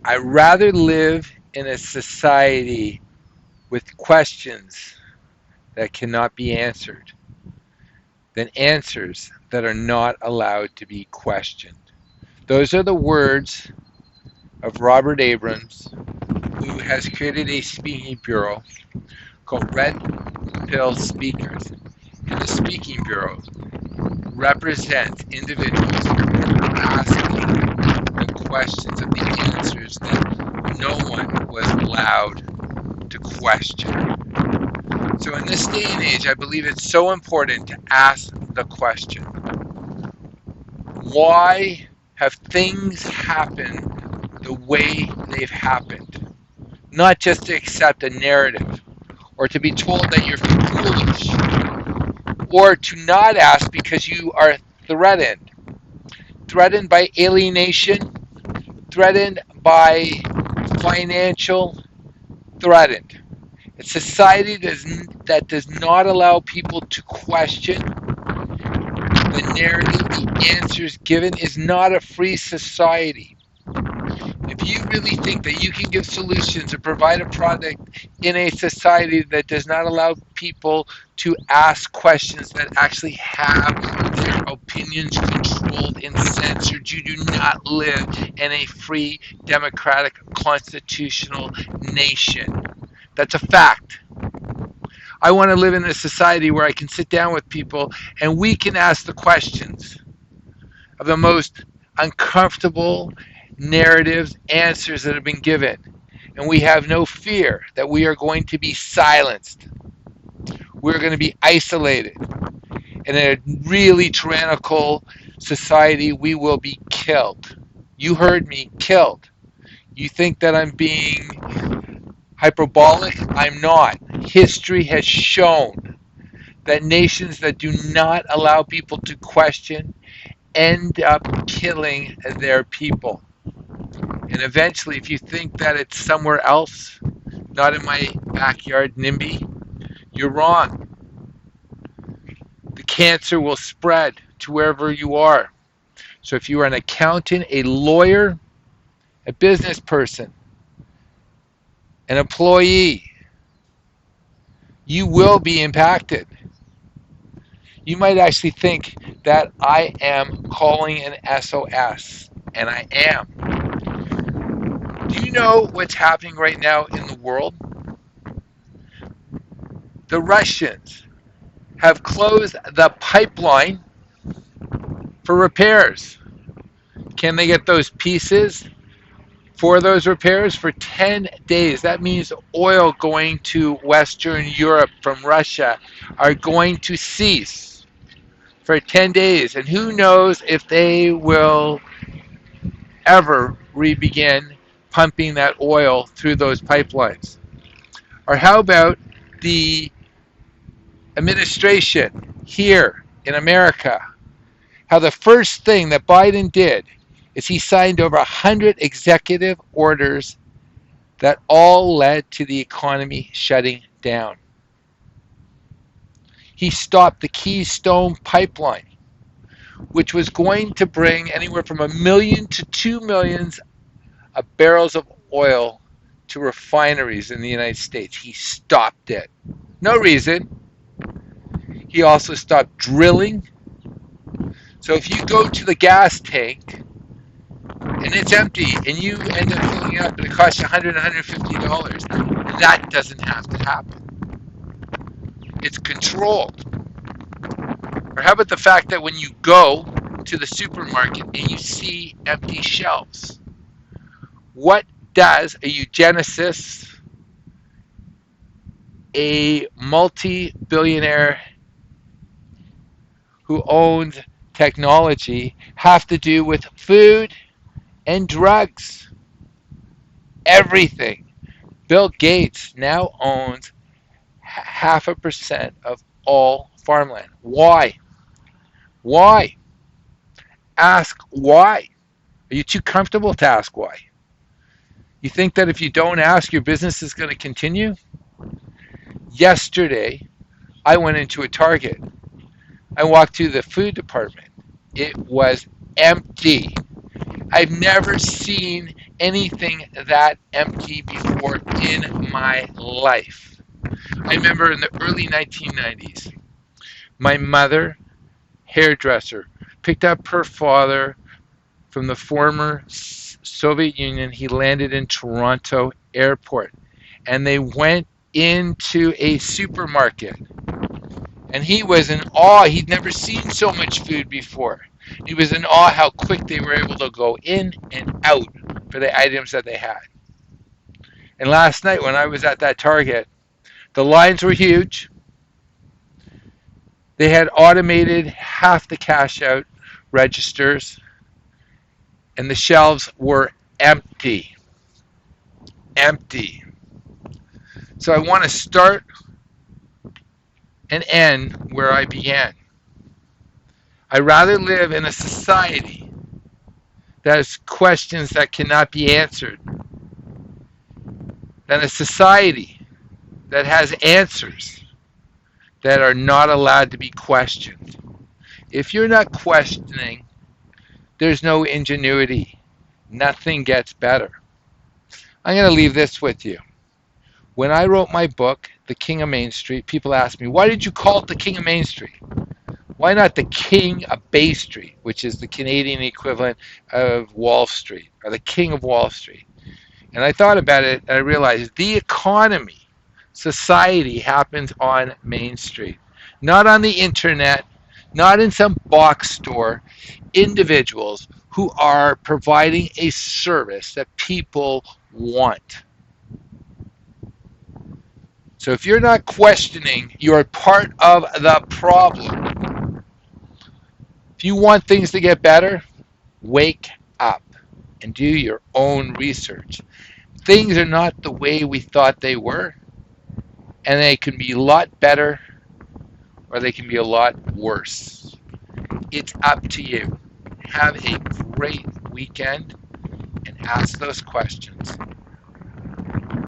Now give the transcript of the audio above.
I'd rather live in a society with questions that cannot be answered than answers that are not allowed to be questioned. Those are the words of Robert Abrams, who has created a speaking bureau called Red Pill Speakers. And the speaking bureau represents individuals who are asking the questions of the answers that no one was allowed to question. So in this day and age, I believe it's so important to ask the question, why have things happened the way they've happened? Not just to accept a narrative or to be told that you're foolish or to not ask because you are threatened. Threatened by alienation, threatened by financial, threatened. A society that does not allow people to question the narrative, the answers given, is not a free society. If you really think that you can give solutions or provide a product in a society that does not allow people to ask questions that actually have their opinions controlled and censored, you do not live in a free, democratic, constitutional nation. That's a fact. I want to live in a society where I can sit down with people and we can ask the questions of the most uncomfortable narratives, answers that have been given. And we have no fear that we are going to be silenced. We're going to be isolated. In a really tyrannical society, we will be killed. You heard me, killed. You think that I'm being hyperbolic? I'm not. History has shown that nations that do not allow people to question end up killing their people. And eventually, if you think that it's somewhere else, not in my backyard, NIMBY, you're wrong. The cancer will spread to wherever you are. So if you are an accountant, a lawyer, a business person, an employee, you will be impacted. You might actually think that I am calling an SOS, and I am. Do you know what's happening right now in the world? The Russians have closed the pipeline for repairs. Can they get those pieces for those repairs for 10 days? That means oil going to Western Europe from Russia are going to cease for 10 days. And who knows if they will ever re-begin pumping that oil through those pipelines. Or how about the administration here in America? How the first thing that Biden did is he signed over 100 executive orders that all led to the economy shutting down. He stopped the Keystone Pipeline, which was going to bring anywhere from 1 million to 2 million of barrels of oil to refineries in the United States. He stopped it. No reason. He also stopped drilling. So if you go to the gas tank and it's empty and you end up filling it up and it costs you $100, $150, that doesn't have to happen. It's controlled. Or how about the fact that when you go to the supermarket and you see empty shelves, what does a eugenicist, a multi-billionaire who owns technology, have to do with food and drugs? Everything. Bill Gates now owns 0.5% of all farmland. Why? Why? Ask why. Are you too comfortable to ask why? You think that if you don't ask, your business is going to continue? Yesterday, I went into a Target. I walked to the food department. It was empty. I've never seen anything that empty before in my life. I remember in the early 1990s, my mother, hairdresser, picked up her father from the former Soviet Union. He landed in Toronto Airport, and they went into a supermarket, and he was in awe. He'd never seen so much food before. He was in awe how quick they were able to go in and out for the items that they had. And last night when I was at that Target, the lines were huge. They had automated half the cash out registers, and the shelves were empty. Empty. So I want to start and end where I began. I rather live in a society that has questions that cannot be answered than a society that has answers that are not allowed to be questioned. If you're not questioning, there's no ingenuity. Nothing gets better. I'm going to leave this with you. When I wrote my book, The King of Main Street, people asked me, why did you call it The King of Main Street? Why not The King of Bay Street, which is the Canadian equivalent of Wall Street, or the King of Wall Street? And I thought about it, and I realized the economy, society happens on Main Street, not on the internet, not in some box store. Individuals who are providing a service that people want. So if you're not questioning, you're part of the problem. If you want things to get better, wake up and do your own research. Things are not the way we thought they were, and they can be a lot better or they can be a lot worse. It's up to you. Have a great weekend and ask those questions.